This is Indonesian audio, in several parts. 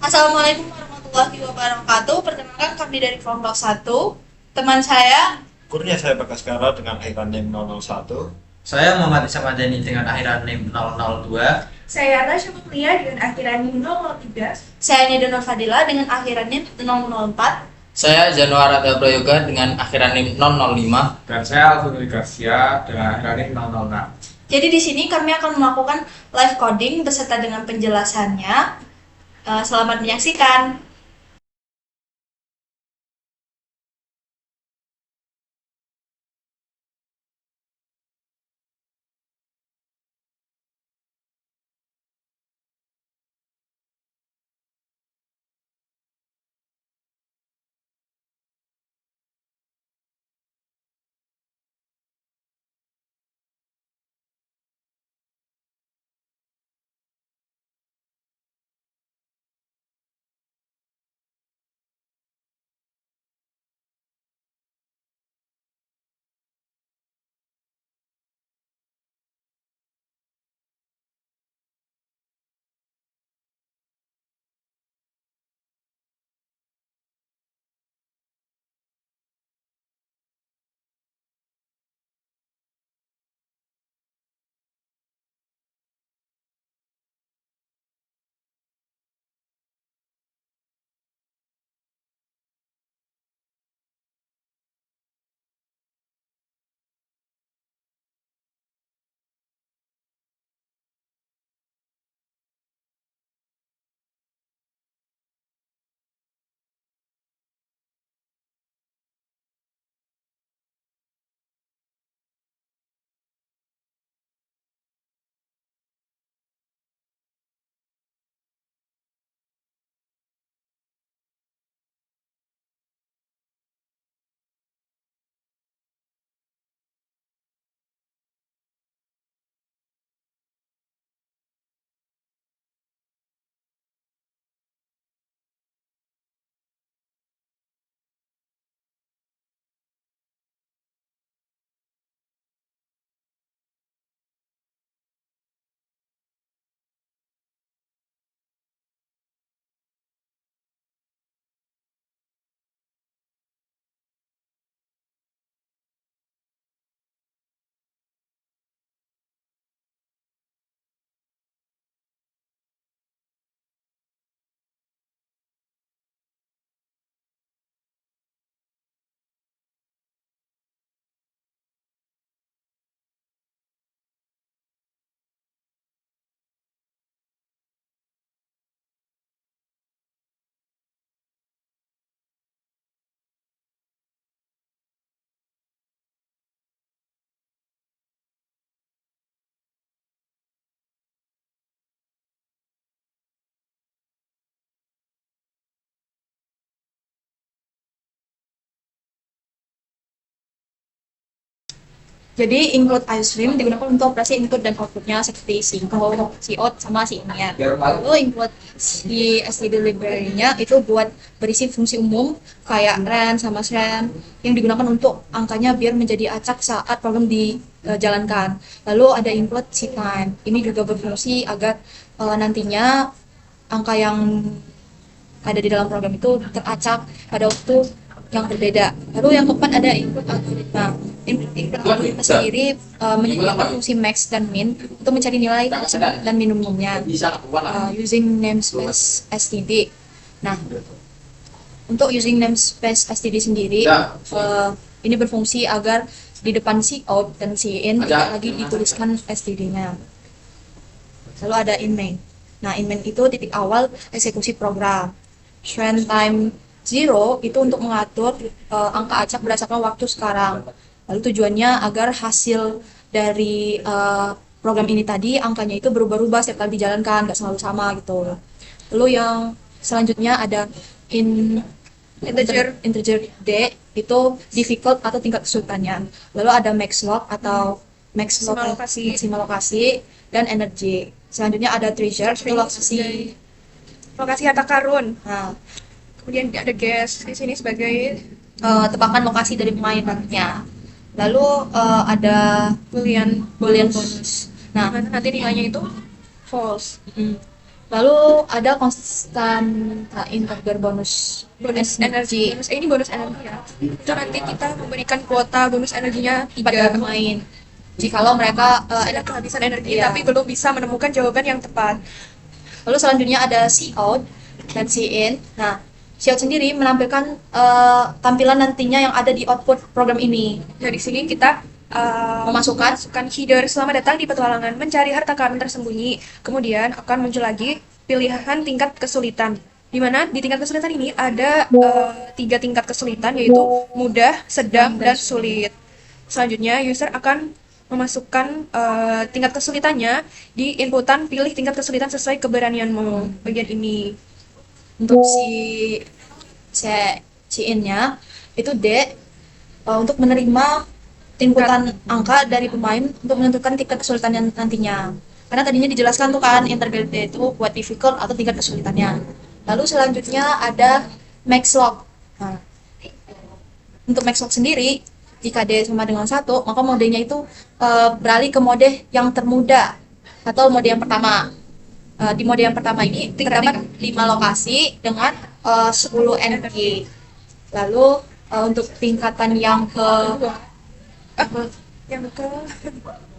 Assalamualaikum warahmatullahi wabarakatuh. Perkenalkan kami dari kelompok satu. Teman saya, Kurnia saya Bagaskara dengan akhiran NIM 001. Saya Muhammad Isamadeni dengan akhiran NIM 002. Saya Tasya Mulia dengan akhiran NIM 003. saya Nida Nur Fadila dengan akhiran NIM 004. Saya Januar Adel Prayoga dengan akhiran NIM 005. Dan saya Alvin Garcia dengan akhiran NIM 006. Jadi di sini kami akan melakukan live coding beserta dengan penjelasannya. Selamat menyaksikan. Jadi input iStream digunakan untuk operasi input dan outputnya seperti sincode, cout, sama init. Lalu input si std library-nya itu buat berisi fungsi umum kayak ren sama shen yang digunakan untuk angkanya biar menjadi acak saat program dijalankan. Lalu ada input ctime. Ini juga berfungsi agar nantinya angka yang ada di dalam program itu teracak pada waktu yang berbeda. Lalu yang keempat ada input algoritma. Input algoritma sendiri menyediakan fungsi max dan min untuk mencari nilai maksimum dan minimumnya using namespace std. Nah, untuk using namespace std sendiri ini berfungsi agar di depan cout dan in tidak lagi dituliskan std-nya. Lalu ada in main. Nah, in main itu titik awal eksekusi program. Shrine time 0 itu untuk mengatur angka acak berdasarkan waktu sekarang. Lalu tujuannya agar hasil dari program ini tadi angkanya itu berubah-ubah setiap kali dijalankan, nggak selalu sama gitu. Lalu yang selanjutnya ada integer d itu difficult atau tingkat kesulitannya. Lalu ada maxlog atau maximal lokasi dan energy. Selanjutnya ada treasure itu Lokasi harta karun. Nah, Kemudian ada guess di sini sebagai tebakan lokasi dari pemain nantinya. Lalu ada boolean bonus. Nah, nanti nilainya itu false. Lalu ada konstanta integer bonus energi. Ini bonus energi ya. Itu nanti kita memberikan kuota bonus energinya pada 3. pemain. Jikalau mereka Ada kehabisan energi Iya. tapi belum bisa menemukan jawaban yang tepat. lalu selanjutnya ada see out dan see in. Nah, see out sendiri menampilkan tampilan nantinya yang ada di output program ini. Nah, di sini kita Memasukkan header selamat datang di petualangan mencari harta karun tersembunyi. Kemudian akan muncul lagi pilihan tingkat kesulitan. Di mana di tingkat kesulitan ini ada 3 tingkat kesulitan, yaitu mudah, sedang, dan sulit. Selanjutnya user akan memasukkan tingkat kesulitannya di inputan pilih tingkat kesulitan sesuai keberanianmu. Bagian ini. untuk si in-nya itu D untuk menerima inputan angka dari pemain untuk menentukan tingkat kesulitan yang nantinya. Karena tadinya dijelaskan tuh kan integer D itu buat difficult atau tingkat kesulitannya. Lalu selanjutnya ada max log. Nah, untuk max log sendiri jika D sama dengan 1, maka modenya itu beralih ke mode yang termudah atau mode yang pertama. Di mode yang pertama ini terdapat 5 lokasi dengan 10 energi. Lalu untuk tingkatan yang Yang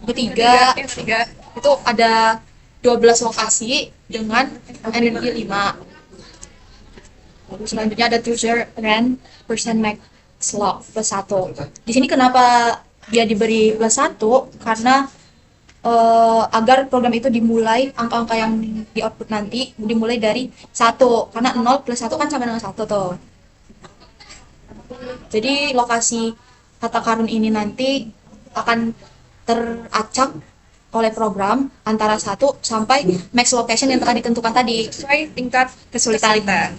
ketiga yang ketiga itu ada 12 lokasi dengan energi 5. Lalu selanjutnya ada user rand percent max log plus 1. Di sini kenapa dia diberi plus 1? Karena agar program itu dimulai, angka-angka yang di output nanti dimulai dari 1. Karena 0 plus 1 kan sama dengan 1 tuh. Jadi lokasi harta karun ini nanti akan teracak oleh program antara 1 sampai max location yang telah ditentukan tadi. sesuai tingkat Kesulitan. kesulitan.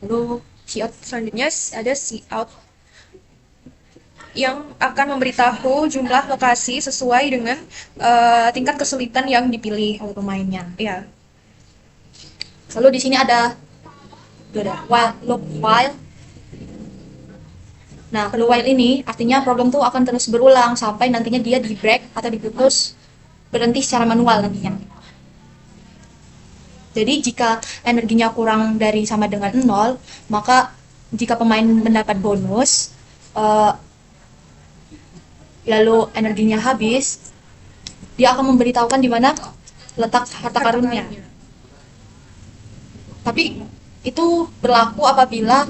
Lalu see out Selanjutnya ada see out yang akan memberitahu jumlah lokasi sesuai dengan tingkat kesulitan yang dipilih. oleh pemainnya. Ya, Lalu di sini ada while loop while. Nah, loop while ini artinya program tuh akan terus berulang sampai nantinya dia di break atau diputus, berhenti secara manual nantinya. Jadi jika energinya kurang dari sama dengan 0, maka jika pemain mendapat bonus, lalu energinya habis, dia akan memberitahukan di mana letak harta karunnya. Tapi itu berlaku apabila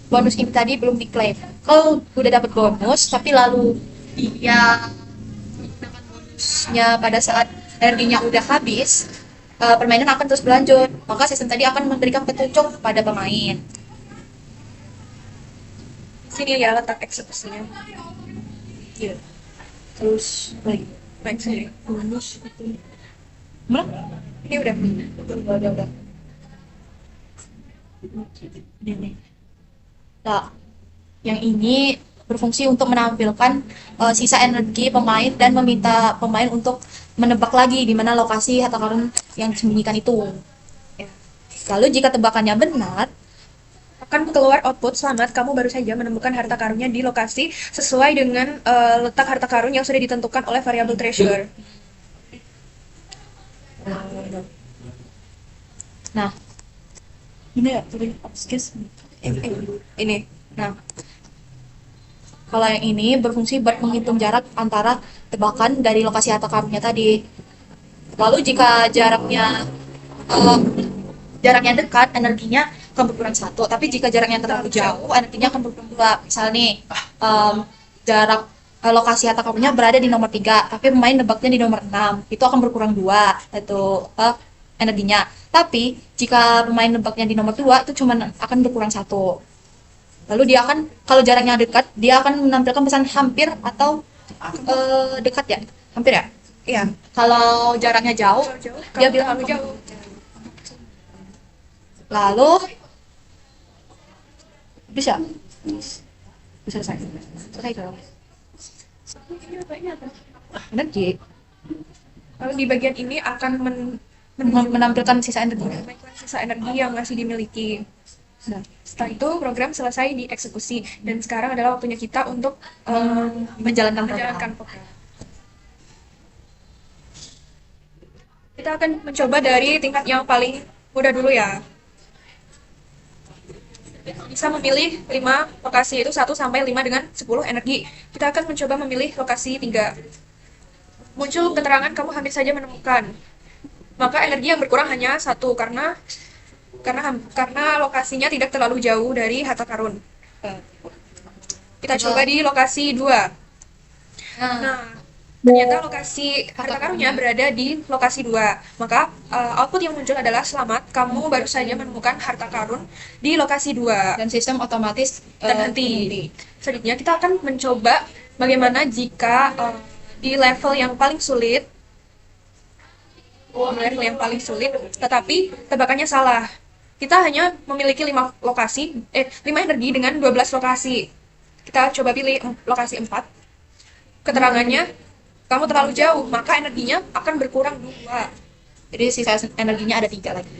bonus ini tadi belum diklaim. Kalau udah dapat bonus, tapi lalu dia menggunakan bonusnya pada saat energinya udah habis, permainan akan terus berlanjut. Maka sistem tadi akan memberikan petunjuk pada pemain. sini ya letak eksekusinya. Iya. Terus lagi Baik, sini. bonus itu. Mana? Ini udah. Udah. Ini. Nah, yang ini berfungsi untuk menampilkan sisa energi pemain dan meminta pemain untuk menebak lagi di mana lokasi harta karun yang disembunyikan itu. Ya. Lalu jika tebakannya benar, Akan keluar output selamat kamu baru saja menemukan harta karunnya di lokasi sesuai dengan letak harta karun yang sudah ditentukan oleh variabel treasure. nah ini ya, excuse me. Ini. Nah, kalau yang ini berfungsi buat menghitung jarak antara tebakan dari lokasi harta karunnya tadi. Lalu jika jaraknya dekat, energinya akan berkurang 1. Tapi jika jaraknya terlalu jauh, energinya akan berkurang 2. Misal nih, jarak lokasi harta karunnya berada di nomor 3, tapi pemain nebaknya di nomor 6. Itu akan berkurang 2, itu energinya. Tapi jika pemain nebaknya di nomor 2, itu cuma akan berkurang 1. Lalu dia akan, kalau jaraknya dekat, dia akan menampilkan pesan hampir atau dekat ya? Hampir ya? Iya. Kalau jaraknya jauh, Jauh. dia Kamu bilang terlalu jauh. Lalu bisa selesai dong. Energi Lalu di bagian ini akan menampilkan sisa energi. sisa energi yang masih dimiliki. Nah, Setelah itu program selesai dieksekusi dan sekarang adalah waktunya kita untuk menjalankan program. menjalankan program. Kita akan mencoba dari tingkat yang paling mudah dulu ya. Bisa memilih 5 lokasi, itu 1 sampai 5 dengan 10 energi. Kita akan mencoba memilih lokasi 3. Muncul keterangan kamu hampir saja menemukan. Maka energi yang berkurang hanya 1 karena lokasinya tidak terlalu jauh dari harta karun. Kita coba di lokasi 2. Nah, ternyata lokasi harta karunnya berada di lokasi 2. Maka output yang muncul adalah selamat, kamu baru saja menemukan harta karun di lokasi 2. Dan sistem otomatis Terhenti. Selanjutnya kita akan mencoba bagaimana jika di level yang paling sulit, tetapi tebakannya salah. Kita hanya memiliki 5 lokasi, 5 energi dengan 12 lokasi. Kita coba pilih lokasi 4. Keterangannya, kamu terlalu jauh, maka energinya akan berkurang 2. Jadi sisa energinya ada 3 lagi.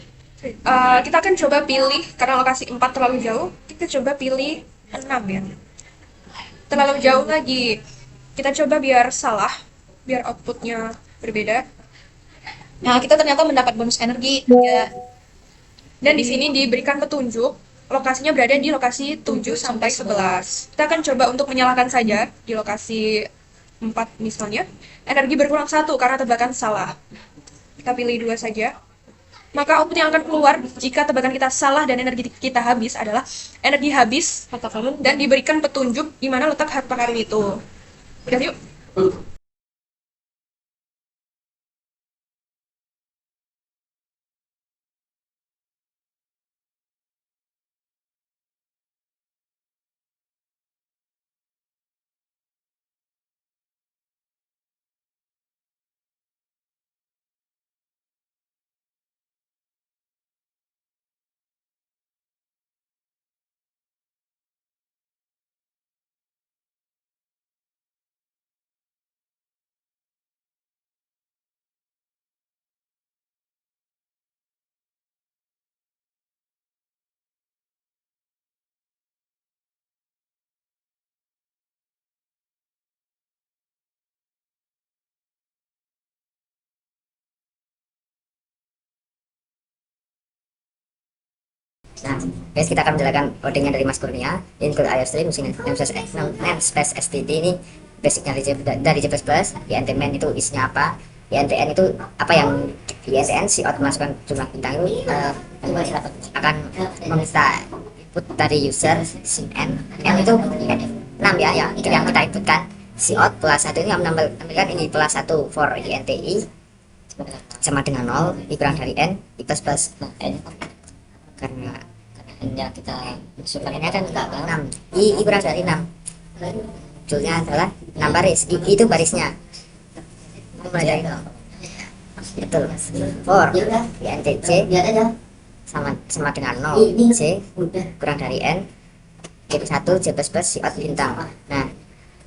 Kita akan coba pilih, karena lokasi 4 terlalu jauh, kita coba pilih 6 ya. Terlalu jauh lagi. Kita coba biar salah, biar outputnya berbeda. Nah, kita ternyata mendapat bonus energi 3. Dan di sini diberikan petunjuk, lokasinya berada di lokasi 7 sampai 11. Kita akan coba untuk menyalakan saja di lokasi 4 misalnya. Energi berkurang 1 karena tebakan salah. Kita pilih 2 saja. Maka output yang akan keluar jika tebakan kita salah dan energi kita habis adalah energi habis Harta karun dan diberikan petunjuk di mana letak harta karun itu. Udah yuk. Nah, guys, kita akan menjalankan codingnya dari Mas Kurnia. Include IOStream using namespace STD ini basicnya dari C++. INT main itu isinya apa, INTN itu apa yang di INTN si out masukkan jumlah bintang itu akan meminta input dari user sin n itu 6 ya, itu yang kita inputkan. Si out plus 1 ini yang menampilkan ini plus 1 for INTI sama dengan 0, I kurang dari n, I plus plus n karena yang kita masukkannya kan enggak 6, I kurang dari 6, judulnya adalah 6 baris, itu barisnya mulai dari 0. Betul, for INTJ sama dengan 0, C kurang dari n, J1, J plus plus si out bintang. Nah,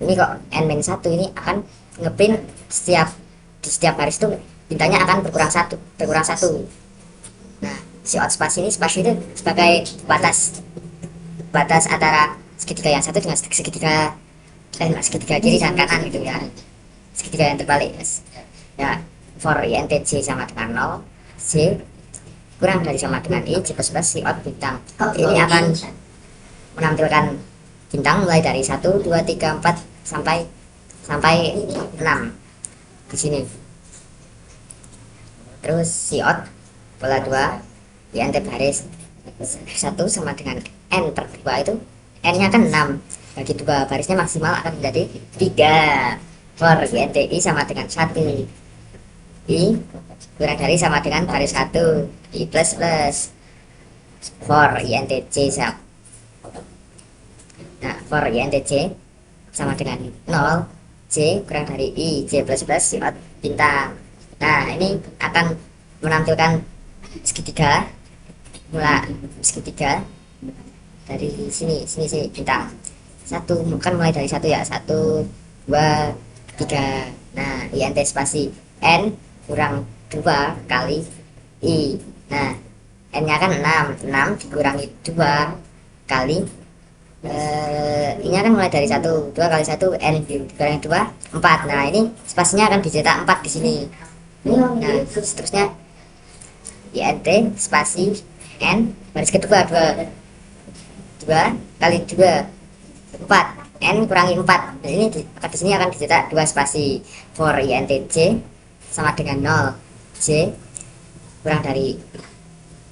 ini kok n-1 ini akan ngeprint di setiap baris itu bintangnya akan berkurang satu. Nah, si out spasi ini, spasi itu sebagai batas antara segitiga yang satu dengan segitiga kiri dan kanan gitu ya, segitiga yang terbalik ya. For INTJ sama dengan 0, C kurang dari sama dengan I, J plus plus si out bintang. Ini akan menampilkan bintang mulai dari 1, 2, 3, 4 sampai 6 di sini. Terus si out pola 2 INT baris 1 sama dengan n per 2 itu n-nya kan 6, bagi 2 barisnya maksimal akan menjadi 3. For INTI sama dengan 1, I kurang dari sama dengan baris 1, I plus plus. For INTJ sama, nah for INTJ sama dengan 0, J kurang dari I, J plus plus si out bintang. Nah, ini akan menampilkan segitiga dari sini bintang 1, kan mulai dari 1 ya, 1, 2, 3. Nah, INT spasi n kurang 2 kali I. Nah, n nya kan 6 dikurangi 2 kali ini kan mulai dari 1, 2 kali 1 n dikurangi 2, 4. Nah, ini spasinya akan dicetak 4 di sini. Nah, seterusnya int spasi n baris kedua 2 kali 2 4 n kurangi 4. Nah, di sini akan dicetak 2 spasi for int j sama dengan 0 j kurang dari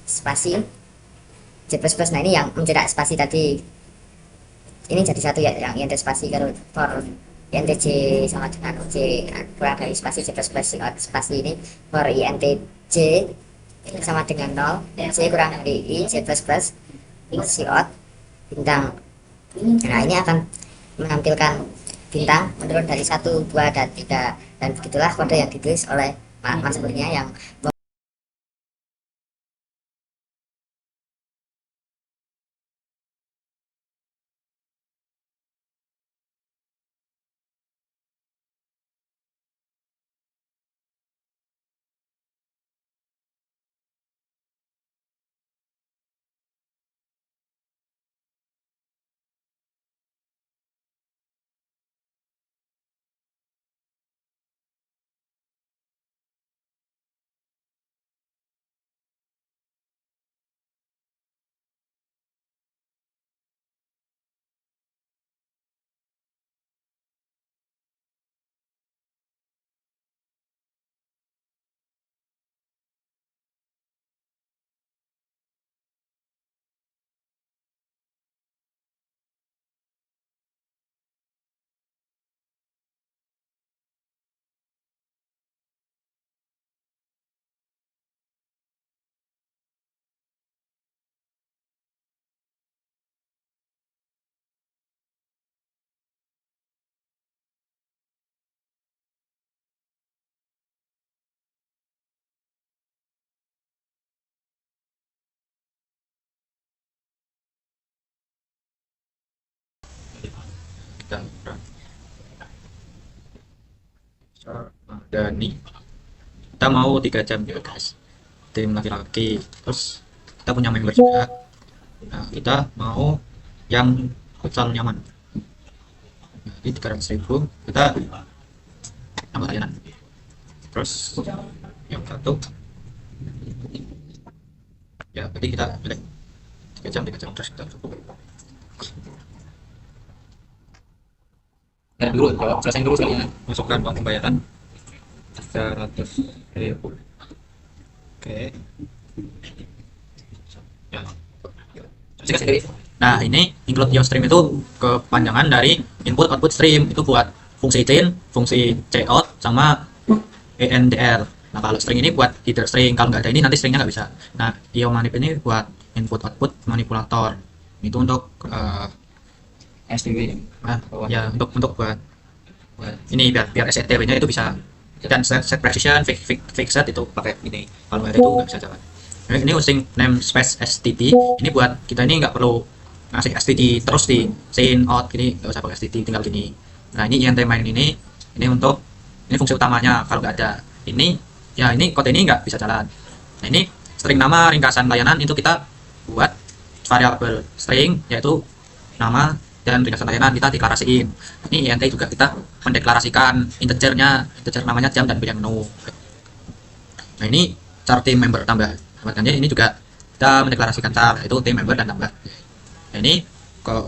spasi j plus plus. Nah, ini yang mencetak spasi tadi ini jadi satu ya, yang int spasi kalau for int j sama dengan j kurang dari spasi j plus plus spasi ini for int j sama dengan 0 j kurang dari i j plus plus out bintang. Nah, ini akan menampilkan bintang menurun dari 1, 2, dan 3, dan begitulah kode yang ditulis oleh Mas Kurnia yang Dani, kita mau 3 jam ya guys, tim laki-laki. Terus kita punya member juga. Nah, kita mau yang futsal nyaman. Jadi 300.000 kita tambah layanan. Terus yang satu ya berarti kita pilih 3 jam terus kita cukup. Dan dulu, kalau selesai dulu sekalian. Masukkan uang pembayaran 300.000. Oke. Ya. Selesai sendiri. Nah, ini include your stream itu kepanjangan dari input output stream, itu buat fungsi chain, fungsi cout, sama endr. Nah, kalau string ini buat header string, kalau nggak ada ini nanti stringnya nggak bisa. Nah, iomanip ini buat input output manipulator. Itu untuk STW. ya untuk buat ini biar STW-nya itu bisa, dan set precision fixed itu pakai ini. Kalau nggak ada itu nggak bisa jalan. Nah, ini using namespace std. Ini buat kita ini nggak perlu ngasih std terus di chain out, ini nggak usah pakai std, tinggal gini. Nah, ini int main ini untuk ini fungsi utamanya. Kalau nggak ada ini ya ini kode ini nggak bisa jalan. Nah, ini string nama ringkasan layanan itu kita buat variabel string, yaitu nama dan ringkasan layanan kita deklarasiin. Ini int juga kita mendeklarasikan integer namanya jam dan pilihan menu. Nah, ini char team member tambah. Makanya ini juga kita mendeklarasikan char, itu team member dan tambah. Nah, ini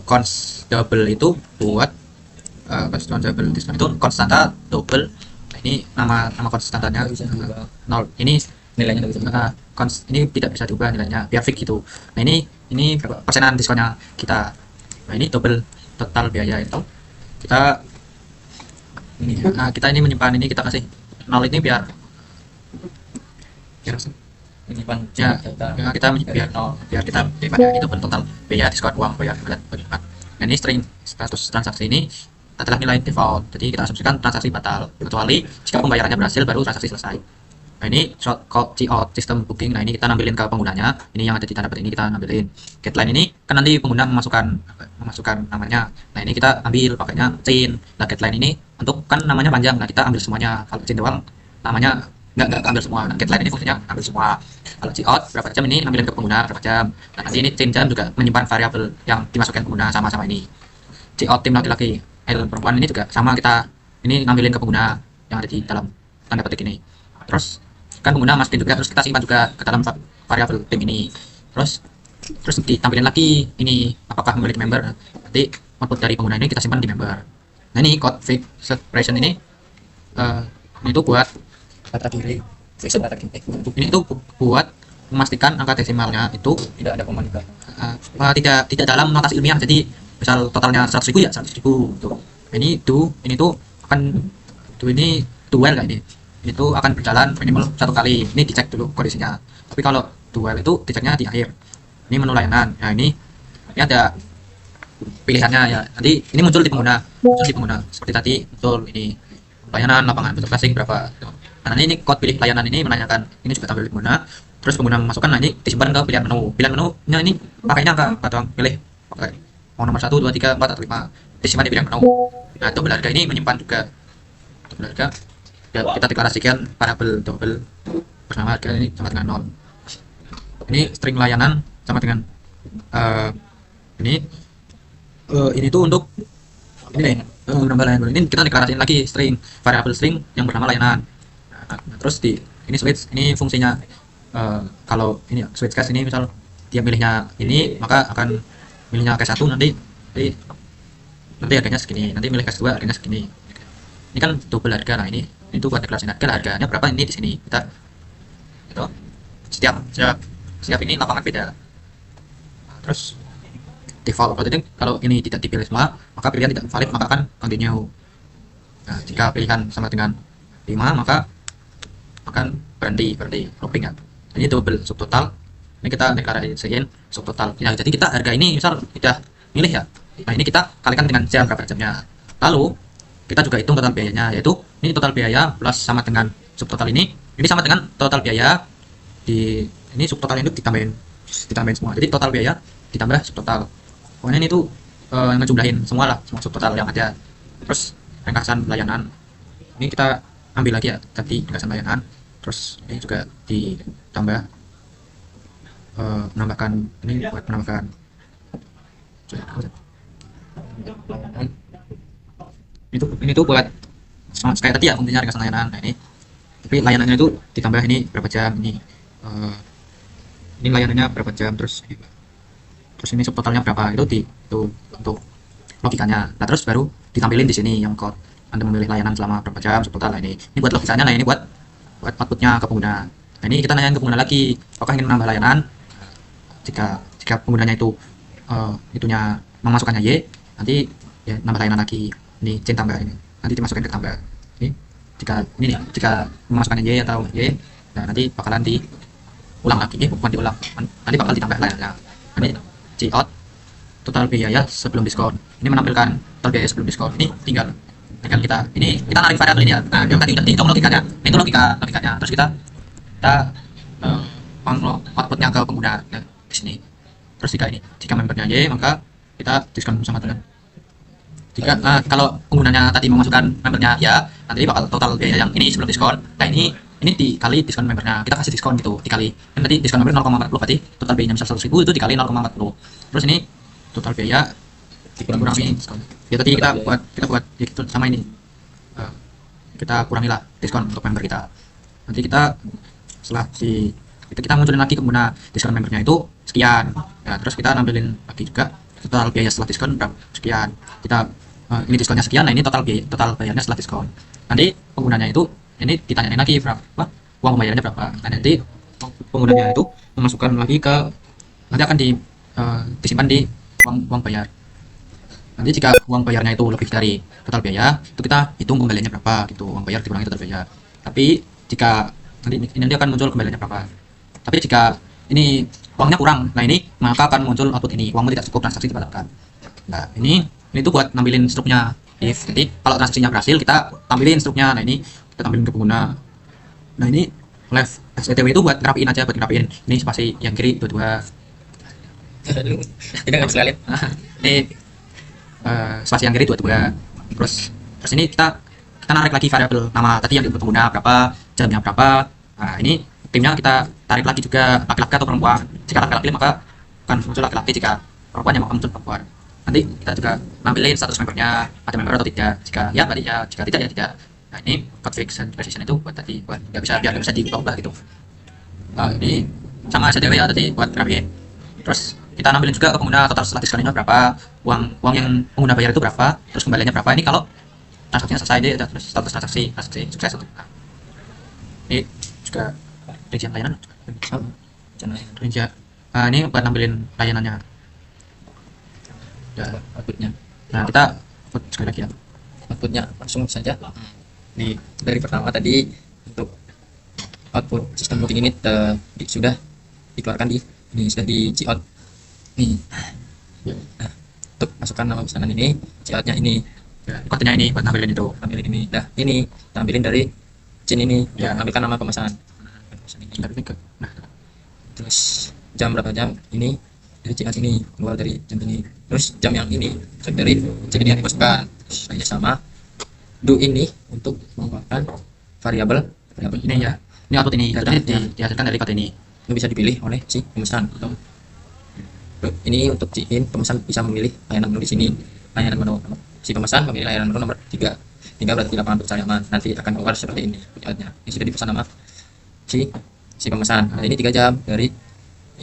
const double itu buat const double itu konstanta double. Nah, ini nama konstantanya 0. Ini Nilainya tidak bisa. ini tidak bisa diubah nilainya, biar fix gitu. Nah, ini berapa persenan diskonnya kita. Nah, ini double total biaya itu kita ini. Nah, kita ini menyimpan ini, kita kasih 0 ini biar Menyimpan ya, kita biar kita daripada itu total biaya diskon uang bayar bulan. Nah, ini string status transaksi ini adalah nilai default, jadi kita asumsikan transaksi batal kecuali jika pembayarannya berhasil baru transaksi selesai. Nah, ini shortcode cout system booking. Nah, ini kita nampilin ke penggunanya, ini yang ada di tanda petik ini kita nampilin. Getline ini kan nanti pengguna memasukkan namanya. Nah, ini kita ambil pakainya chain. Nah, getline ini untuk kan namanya panjang, nah kita ambil semuanya. Kalau chain doang namanya nggak ambil semua. Nah, getline ini fungsinya ambil semua. Kalau cout berapa jam ini nampilin ke pengguna berapa jam. Nah, nanti ini chain jam juga menyimpan variabel yang dimasukkan pengguna sama ini. Cout tim laki-laki, perempuan ini juga sama, kita ini nampilin ke pengguna yang ada di dalam tanda petik ini. terus kan pengguna masukin juga, terus kita simpan juga ke dalam variabel tim ini. Terus ditampilin lagi ini apakah memiliki member. Nanti output dari pengguna ini kita simpan di member. Nah ini code fixed expression ini itu buat ini itu buat memastikan angka desimalnya itu Tidak ada koma juga. tidak dalam notasi ilmiah. Jadi misal totalnya 100.000 ya 100.000 tuh. Ini tuh akan ini duel kayak ini. Itu akan berjalan minimal 1 kali. Ini dicek dulu kondisinya. Tapi kalau duel itu diceknya di akhir. Ini menu layanan. Nah ini ada pilihannya ya. Nanti ini muncul di pengguna, seperti tadi muncul ini layanan lapangan bentuk klasik berapa. Nah ini code pilih layanan ini menanyakan, ini juga tampil di pengguna. Terus pengguna memasukkan, nah ini disimpan ke pilihan menu. Pilihan menunya ini pakainya angka atau pilih pakai mau nomor 1, 2, 3, 4 atau 5 disimpan di pilihan menu. Nah tombol harga ini menyimpan juga tombol harga. Ya, kita deklarasikan variabel double bersama harga ini sama dengan 0. Ini string layanan sama dengan ini tuh untuk ini nambah layanan. Ini kita deklarasiin lagi variabel string yang bernama layanan. Nah, terus di ini switch ini fungsinya kalau ini switch case ini misal dia milihnya ini maka akan milihnya case 1 nanti harganya segini, nanti milih case 2 harganya segini. Ini kan double harga. Nah ini itu buat deklarasi harganya berapa ini di sini kita itu setiap ini lapangan beda. Terus default kalau ini tidak dipilih semua maka pilihan tidak valid, maka akan continue. Nah, jika pilihan sama dengan 5 maka akan berhenti looping ya. Ini double subtotal. Ini kita deklarasiin subtotal. Ya, jadi kita harga ini misal sudah milih ya. Nah ini kita kalikan dengan jam berapa jamnya. Lalu kita juga hitung total biayanya, yaitu ini total biaya plus sama dengan subtotal ini sama dengan total biaya di ini subtotal ini ditambahin semua. Jadi total biaya ditambah subtotal. Pokoknya ini tuh ngejumlahin semua subtotal yang ada. Terus ringkasan layanan ini kita ambil lagi ya, tadi ringkasan layanan. Terus ini juga ditambah menambahkan ini buat menambahkan ini tuh buat kayak tadi ya fungsinya ringkasan layanan. Nah ini tapi layanannya itu ditambah ini berapa jam, ini layanannya berapa jam, terus ini subtotalnya berapa, itu untuk logikanya. Nah terus baru ditampilin di sini yang code Anda memilih layanan selama berapa jam subtotal. Nah ini buat logikanya. Nah ini buat outputnya ke pengguna. Nah ini kita nanyain ke pengguna lagi apakah ingin menambah layanan. Jika penggunanya itu itunya memasukkannya Y, nanti ya nambah layanan lagi. Ini chain tambah ini nanti dimasukkan ke tambah ini. Jika memasukkannya Y atau Y, nah nanti bakalan diulang lagi, bukan diulang, nanti bakal ditambah layanannya. Ini out total biaya sebelum diskon. Ini menampilkan total biaya sebelum diskon. Ini tinggal kita narik variabel ini ya. Nah yang tadi udah dihitung logikanya, itu logikanya. Terus kita outputnya ke pengguna di sini. Terus jika membernya Y maka kita diskon sama dengan kalau penggunanya tadi memasukkan membernya ya, nanti bakal total biaya yang ini sebelum diskon. Nah ini dikali diskon membernya, kita kasih diskon gitu dikali, kan tadi diskon member 0,40 berarti total biayanya misal 100.000 itu dikali 0,40. Terus ini total biaya dikurangi ya tadi kita buat ya gitu sama ini kita kurangilah diskon untuk member kita. Nanti kita setelah kita munculin lagi pengguna diskon membernya itu sekian ya, terus kita nampilin lagi juga total biaya setelah diskon berapa sekian. Kita ini diskonnya sekian, nah ini total bayarnya setelah diskon. Nanti penggunanya itu ini ditanyain lagi berapa uang pembayarannya berapa. Nah nanti penggunanya itu memasukkan lagi nanti akan disimpan di uang bayar. Nanti jika uang bayarnya itu lebih dari total biaya, itu kita hitung kembaliannya berapa gitu, uang bayar dikurangi total biaya. Tapi jika nanti akan muncul kembaliannya berapa. Tapi jika ini uangnya kurang, nah ini maka akan muncul output ini, uangmu tidak cukup, transaksi dibatalkan. Nah ini tuh buat nampilin struknya if. Jadi kalau transaksinya berhasil kita tampilin struknya. Nah ini kita tampilin ke pengguna. Nah ini left STW itu buat ngerapiin aja, buat ngerapiin ini spasi yang kiri 22 Tidak nggak bisa lihat. ini spasi yang kiri 22. Terus ini kita narik lagi variabel nama tadi yang diinput pengguna berapa, jamnya berapa. Nah ini timnya kita tarik lagi juga, laki-laki atau perempuan. Jika laki-laki maka akan muncul laki-laki, jika perempuannya maka muncul perempuan. Nanti kita juga nampilin status membernya, ada member atau tidak. Jika ya berarti ya, jika tidak ya tidak. Nah ini code fix and precision itu buat tadi buat nggak bisa biar nggak bisa diubah gitu. Nah ini sama STW ya tadi buat rapiin. Terus kita nampilin juga ke pengguna total setelah diskonnya berapa, uang yang pengguna bayar itu berapa, terus kembaliannya berapa. Ini kalau transaksinya selesai deh, terus status transaksi sukses. Ini juga rincian layanan. Rincian. Nah, ini buat nampilin layanannya. Ya, outputnya. Nah kita output sekali lagi ya. Outputnya langsung saja. Nih dari pertama tadi untuk output sistem routing ini sudah dikeluarkan ini sudah di Cout nih. Nah, untuk masukkan nama pesanan ini, Coutnya ini, Ya, kodenya ini buat nampilin itu. tampilin ini. Nah ini tampilin dari Cin ini, Ya. tampilkan nama pemesan. Nah, Terus jam berapa jam ini dari Cout ini, keluar dari jam ini. Terus jam yang ini dari Cin ini yang dimasukkan. Terus hanya sama do ini untuk mengeluarkan variabel ini ya. Ini output ini Data. dihasilkan dari kode ini. itu bisa dipilih oleh si pemesan atau ini untuk si pemesan bisa memilih layanan menu di sini. Layanan menu si pemesan memilih layanan menu nomor 3 hingga berarti 8 untuk nyaman, nanti akan keluar seperti ini layoutnya. Ini sudah dipesan nama si pemesan. Nah, ini 3 jam dari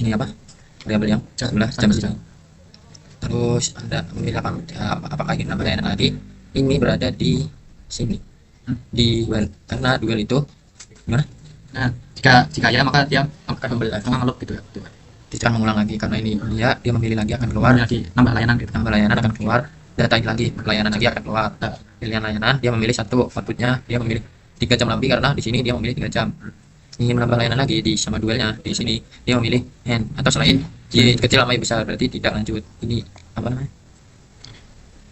ini apa variabel yang jumlah jam sisa. Terus Anda memilih apakah ingin nambah layanan lagi, ini berada di sini di dual, karena dual itu gimana? Nah, jika ya maka dia akan mengalok gitu ya. Tidak mengulang lagi karena ini dia memilih lagi akan keluar, Lagi nambah layanan gitu. tambah layanan akan keluar, data ini lagi layanan lagi akan keluar. Pilihan layanan dia memilih satu, outputnya dia memilih 3 jam lebih karena di sini dia memilih 3 jam. Ingin menambah layanan lagi di sama dualnya di sini dia memilih n atau selain y kecil sama y besar berarti tidak lanjut. Ini apa namanya?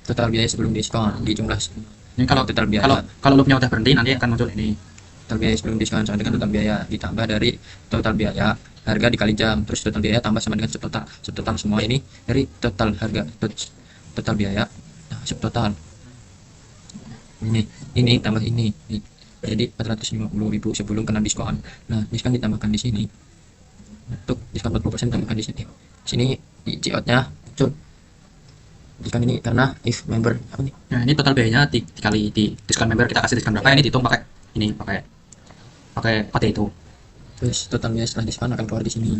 Total biaya sebelum diskon di jumlah. Ini kalau Total biaya. kalau loopnya udah berhenti nanti akan muncul ini. Total biaya sebelum diskon sama dengan total biaya ditambah dari total biaya harga dikali jam, terus total biaya tambah sama dengan subtotal semua ini dari total harga total biaya subtotal ini tambah ini. Jadi 450.000 sebelum kena diskon. Nah diskon ditambahkan di sini untuk diskon 40% tambahkan di sini. Sini di Cout-nya muncul diskon ini karena if member apa nih? Nah, ini total biayanya dikali di diskon member, kita kasih diskon berapa, ini dihitung pakai ini pakai kode itu. Terus total biaya setelah diskon akan keluar di sini.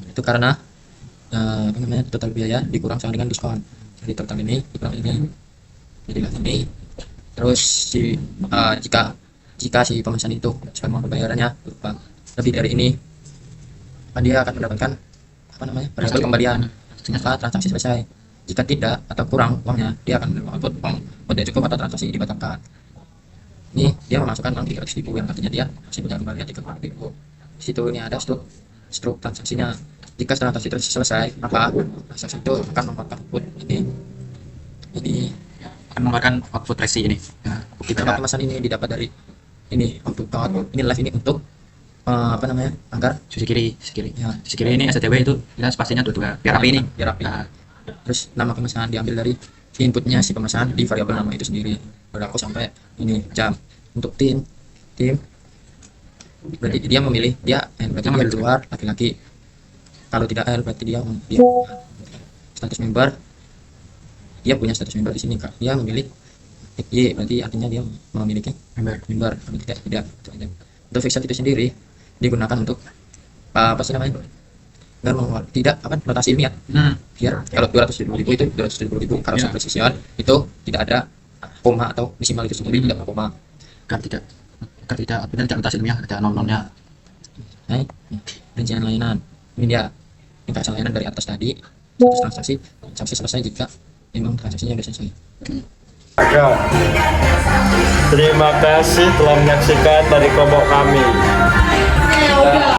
Itu karena apa namanya total biaya dikurang sama dengan diskon. Jadi total ini dikurang ini jadilah ini. Terus jika si pemesan itu sekarang pembayarannya berupa lebih dari ini, maka dia akan mendapatkan apa namanya variabel kembalian setelah transaksi selesai. Jika tidak atau kurang uangnya, dia akan output uang tidak cukup atau transaksi dibatalkan. Ini dia memasukkan uang 300.000 yang artinya dia masih punya kembalian 300.000. Di situ ini ada struk transaksinya. Jika transaksi selesai, maka transaksi itu akan mengeluarkan output ini Akan mengeluarkan output resi ini. Ya, bukti Nama pada pemesan ini didapat dari ini untuk ini live ini untuk apa namanya agar sisi kiri. ya Sisi kiri ini STW itu kita pastinya dua biar rapi ini. biar rapi. Nah, Terus nama pemesan diambil dari inputnya si pemesan di variabel nama itu sendiri berlaku sampai ini jam. Untuk tim berarti dia memilih berarti dia keluar laki-laki. Kalau tidak berarti dia status member, dia punya status member di sini Kak. Dia memilih Y berarti artinya dia memiliki member. Kalau tidak. Untuk fixed itu sendiri digunakan untuk apa sih namanya? Tidak apa notasi ilmiah. Biar kalau 270.000 itu 270.000 kalau Ya. precision itu tidak ada koma atau desimal itu sendiri tidak ada koma. kan tidak outputnya tidak notasi ilmiah, ada nol-nolnya. Nah, rincian layanan ini dia ringkasan layanan dari atas tadi. Status transaksi selesai jika memang transaksinya sudah selesai. Terima kasih telah menyaksikan dari kelompok kami.